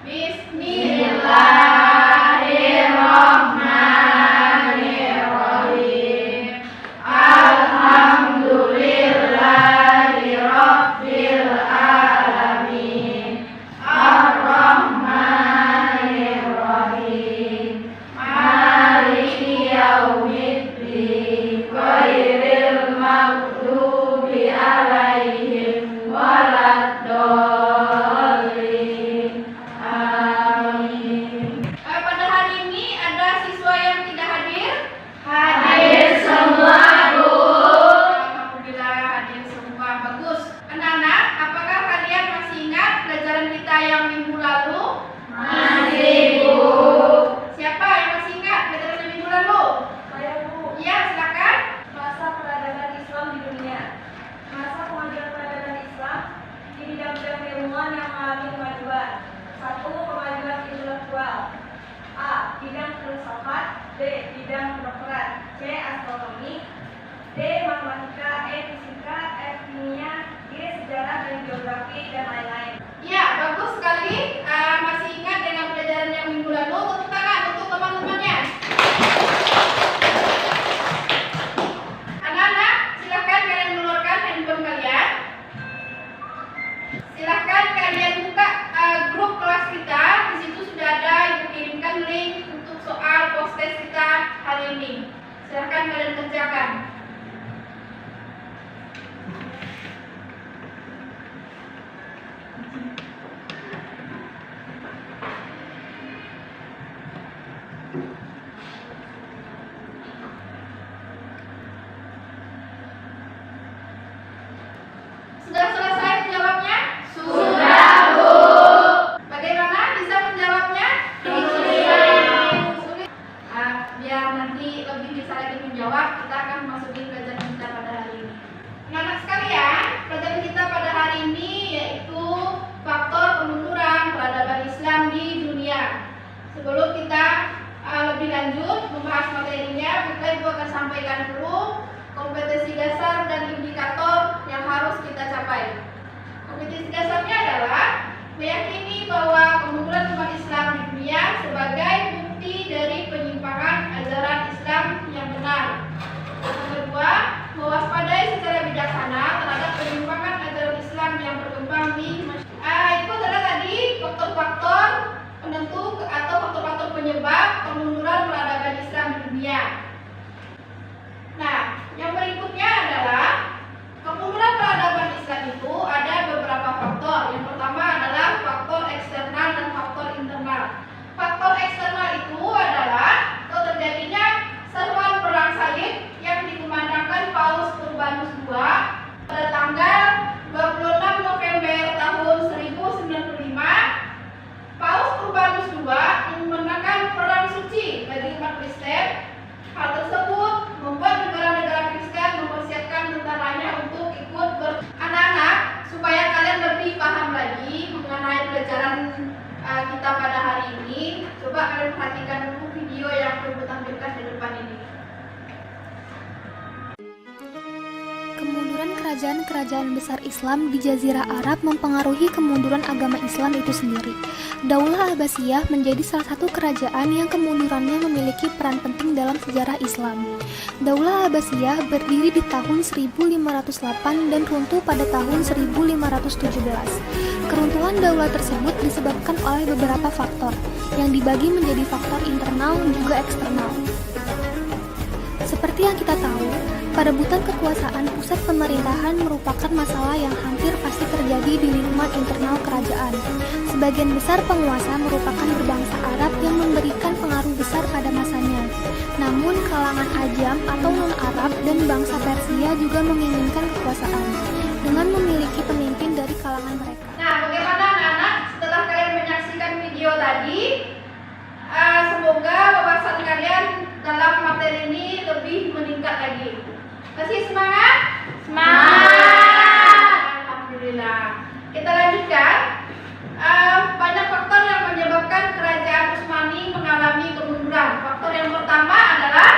Bismillahirrahmanirrahim. Alhamdulillahirabbil alamin. Ar-Rahmanirrahim. Maliki yaumiddin. Ghairil maghdubi alaihim waladdallin. Amin. Pada hari ini ada siswa yang tidak hadir? Hadir semua, Bu. Alhamdulillah hadir semua. Bagus. Anak-anak, apakah kalian masih ingat pelajaran kita yang minggu lalu? Masih, Bu. Siapa yang masih ingat pelajaran yang minggu lalu? Saya, Bu. Ya, silakan. Masa peradaban Islam di dunia. Masa kemajuan peradaban Islam di bidang-bidang keilmuan yang mengalami kemajuan. 1. Kemajuan intelektual. A. Bidang filsafat. B. Bidang kedokteran. C. Astronomi. D. Matematika. E. Fisika. F. Kimia. G. Sejarah dan geografi dan lain-lain. Ya, bagus sekali. Masih ingat dengan pelajaran yang minggu lalu? Tepuk tangan untuk teman-temannya. Anak-anak, silakan kalian mengeluarkan handphone kalian. Silakan kalian buka grup kelas kita. Di situ sudah ada ibu kirimkan link untuk soal post-test kita hari ini. Silakan kalian kerjakan. Sudah selesai menjawabnya? Sudah, Bu. Bagaimana bisa menjawabnya? Sulit. Biar nanti lebih bisa lagi menjawab, kita akan memasuki pelajaran kita pada hari ini. Anak-anak sekalian, pelajaran kita pada hari ini yaitu faktor kemunduran peradaban Islam di dunia. Sebelum kita lebih lanjut membahas materinya, Ibu akan sampaikan dulu kompetensi dasar dan indikator yang harus kita capai. Kompetensi dasarnya adalah meyakini bahwa kemunduran umat Islam di dunia sebagai bukti dari penyimpangan ajaran Islam yang benar. Yang kedua, mewaspadai secara bijaksana terhadap penyimpangan ajaran Islam yang berkembang di masyarakat. Itu adalah tadi faktor-faktor penentu atau faktor-faktor penyebab kemunduran peradaban Islam di dunia. Nah, yang berikutnya adalah kemunduran peradaban Islam itu ada beberapa faktor. Yang pertama adalah faktor eksternal dan faktor internal. Faktor eksternal itu adalah terjadinya seruan perang salib yang dikumandangkan Paus Urbanus II pada tanggal 26 November tahun 1095. Paus Urbanus II memenangkan perang suci bagi umat Kristen. Hal tersebut membuat negara-negara Kristen mempersiapkan tentaranya untuk ikut anak-anak, supaya kalian lebih paham lagi mengenai pelajaran kita pada hari ini. Coba kalian perhatikan dulu video yang Ibu tampilkan di depan ini. Kemunduran kerajaan-kerajaan besar Islam di Jazirah Arab mempengaruhi kemunduran agama Islam itu sendiri. Daulah Abbasiyah menjadi salah satu kerajaan yang kemundurannya memiliki peran penting dalam sejarah Islam. Daulah Abbasiyah berdiri di tahun 1508 dan runtuh pada tahun 1517. Keruntuhan daulah tersebut disebabkan oleh beberapa faktor, yang dibagi menjadi faktor internal dan juga eksternal. Seperti yang kita tahu, perebutan kekuasaan pusat pemerintahan merupakan masalah yang hampir pasti terjadi di lingkungan internal kerajaan. Sebagian besar penguasa merupakan berbangsa Arab yang memberikan pengaruh besar pada masanya. Namun kalangan Ajam atau non-Arab dan bangsa Persia juga menginginkan kekuasaan dengan memiliki pemimpin dari kalangan mereka. Nah, bagaimana anak-anak setelah kalian menyaksikan video tadi? Semoga wawasan kalian dalam materi ini lebih meningkat lagi. Masih semangat? Semangat! Alhamdulillah. Kita lanjutkan. Banyak faktor yang menyebabkan kerajaan Utsmani mengalami kemunduran. Faktor yang pertama adalah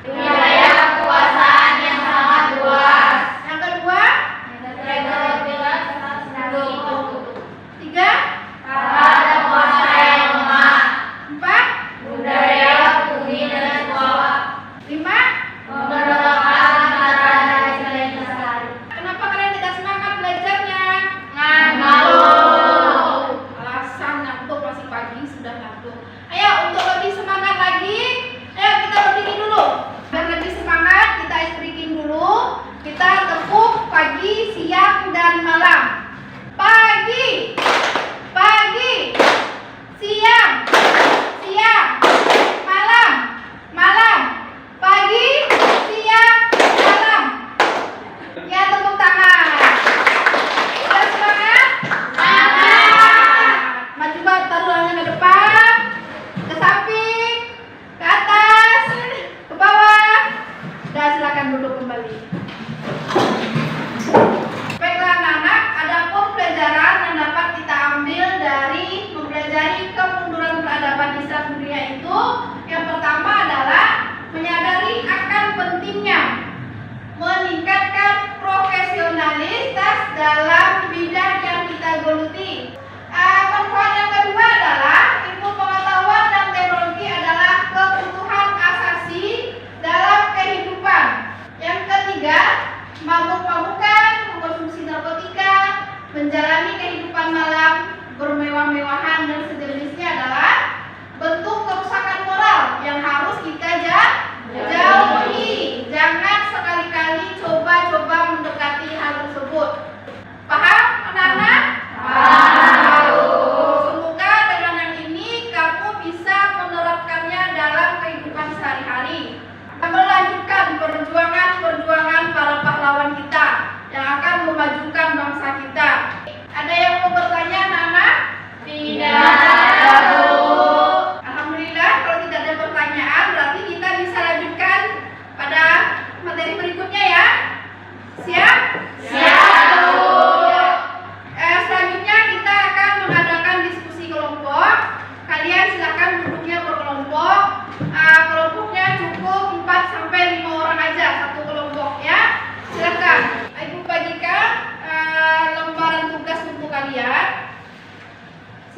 Wilayah kekuasaan yang sangat luas. yang kedua, Kredibilitas nasional.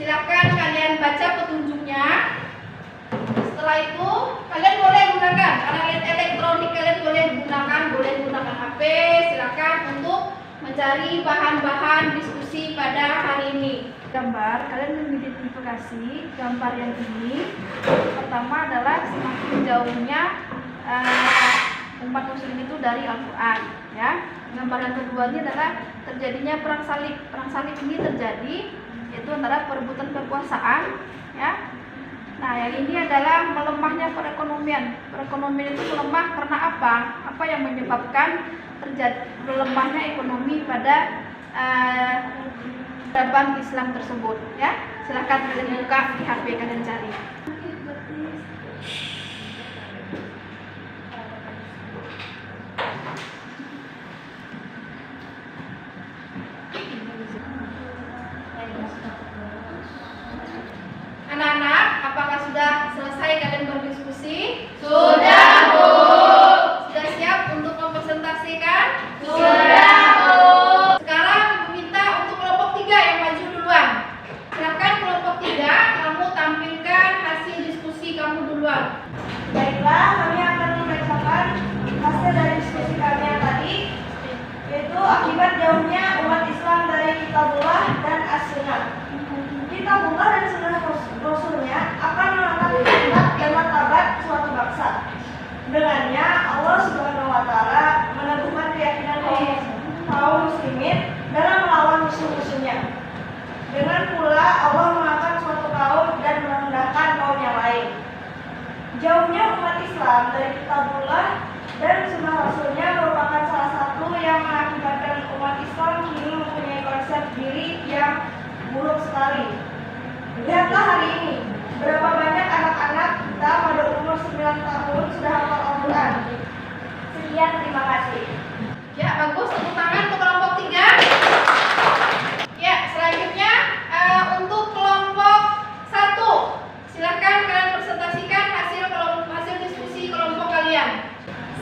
Silakan kalian baca petunjuknya. Setelah itu kalian boleh gunakan alat elektronik, kalian boleh gunakan HP. Silakan untuk mencari bahan-bahan diskusi pada hari ini. Gambar, kalian mengidentifikasi gambar yang ini. Pertama adalah semakin jauhnya umat muslim itu dari Al-Quran, ya. Gambar yang kedua ini adalah terjadinya perang salib. Perang salib ini terjadi yaitu antara perebutan kekuasaan, ya. Nah, yang ini adalah melemahnya perekonomian. Perekonomian itu melemah karena apa? Apa yang menyebabkan terjadi melemahnya ekonomi pada peradaban Islam tersebut, ya. Silahkan kalian buka di HP kalian cari. Anak-anak, apakah sudah selesai kalian berdiskusi? Sudah, Bu. Sudah siap untuk mempresentasikan? Sudah, Bu. Sekarang meminta untuk kelompok 3 yang maju duluan. Silakan kelompok 3, kamu tampilkan hasil diskusi kamu duluan. Baiklah, kami akan membacakan hasil dari diskusi kami yang tadi, yaitu akibat jauhnya umat Islam dari Kitabullah dan As-Sunnah. Kitabullah dan Sunnah Rasulnya akan mengangkat harkat dan martabat suatu bangsa. Dengannya Allah Subhanahu wa Ta'ala meneguhkan keyakinan kaum muslimin dalam melawan musuh-musuhnya. Dengan pula Allah mengangkat suatu kaum dan merendahkan kaum yang lain. Jauhnya umat Islam dari Kitabullah dan Sunnah Rasulnya merupakan salah satu yang mengakibatkan umat Islam kini mempunyai konsep diri yang buruk sekali. Lihatlah hari ini, berapa banyak anak-anak kita pada umur 9 tahun sudah hafal Al-Quran. Sekian, terima kasih. Ya, bagus. Tepuk tangan untuk kelompok 3. Ya, selanjutnya untuk kelompok 1. Silakan kalian presentasikan hasil diskusi kelompok kalian.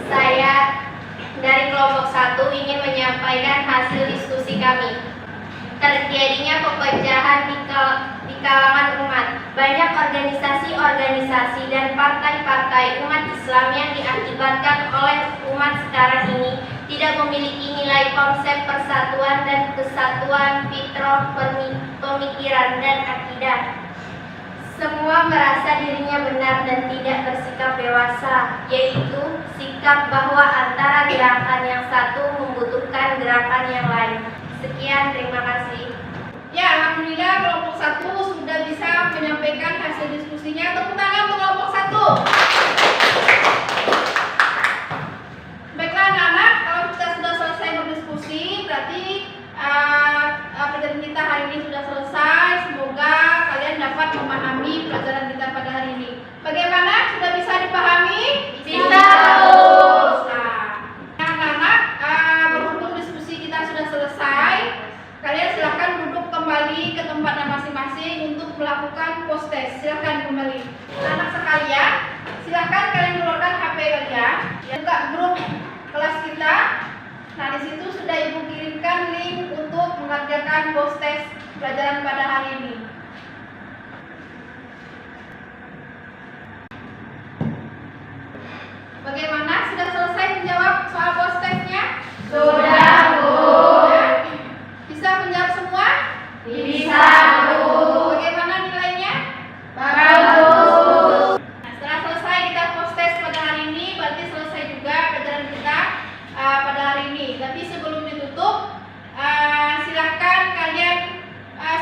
Saya dari kelompok 1 ingin menyampaikan hasil diskusi kami. Terjadinya perpecahan di kalangan umat. Banyak organisasi-organisasi dan partai-partai umat Islam yang diakibatkan oleh umat sekarang ini tidak memiliki nilai konsep persatuan dan kesatuan fitrah pemikiran dan akidah. Semua merasa dirinya benar dan tidak bersikap dewasa, yaitu sikap bahwa antara gerakan yang satu membutuhkan gerakan yang lain. Sekian, terima kasih. Ya, alhamdulillah kelompok 1 sudah bisa menyampaikan hasil diskusinya. Tepuk tangan untuk kelompok 1. Baiklah anak-anak, kalau kita sudah selesai berdiskusi, berarti pelajaran kita hari ini sudah selesai. Semoga kalian dapat memahami pelajaran kita pada hari ini. Bagaimana? Sudah bisa dipahami? Bisa, Bu. Bisa. Anak-anak, berhubung diskusi kita sudah selesai, kalian silakan duduk kembali ke tempatnya masing-masing untuk melakukan post test. Silakan kembali. Anak sekalian, silakan kalian keluarkan HP kalian, buka grup kelas kita. Nah, di situ sudah Ibu kirimkan link untuk mengerjakan post test pelajaran pada hari ini. Bagaimana? Sudah selesai menjawab soal post testnya? Sudah, Bu. Bisa menjawab semua? Bisa, Bu. Bagaimana nilainya? Bagus. Nah, setelah selesai kita post test pada hari ini, berarti selesai juga pelajaran kita pada hari ini. Tapi sebelum ditutup, silahkan kalian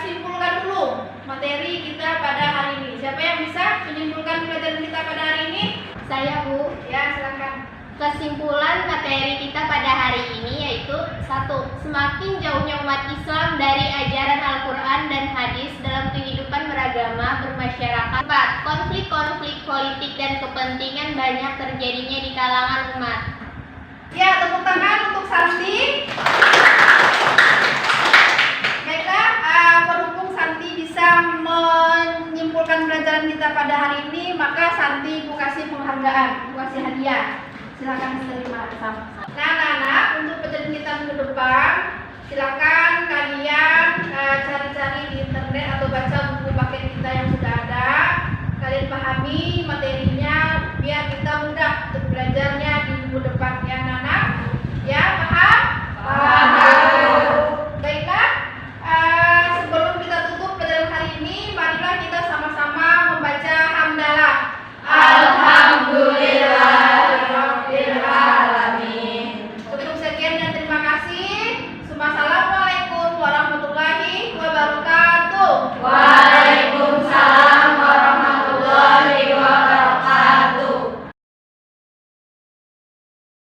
simpulkan dulu materi kita pada hari ini. Siapa yang bisa menyimpulkan pelajaran kita pada hari ini? Saya, Bu. Ya, silakan. Kesimpulan materi kita pada hari ini yaitu 1. Semakin jauhnya umat Islam dari ajaran Al-Quran dan hadis dalam kehidupan beragama bermasyarakat. 4. Konflik-konflik politik dan kepentingan banyak terjadinya di kalangan umat. Ya, tepuk tangan untuk Santi. Baiklah, berhubung Santi bisa menyimpulkan pelajaran kita pada hari ini, maka Santi Ibu kasih penghargaan, Ibu kasih hadiah. Silakan diterima bersama. Nah, anak-anak, untuk pelajaran kita minggu depan, silakan kalian cari-cari di internet atau baca buku belajarnya di minggu depan ya anak-anak.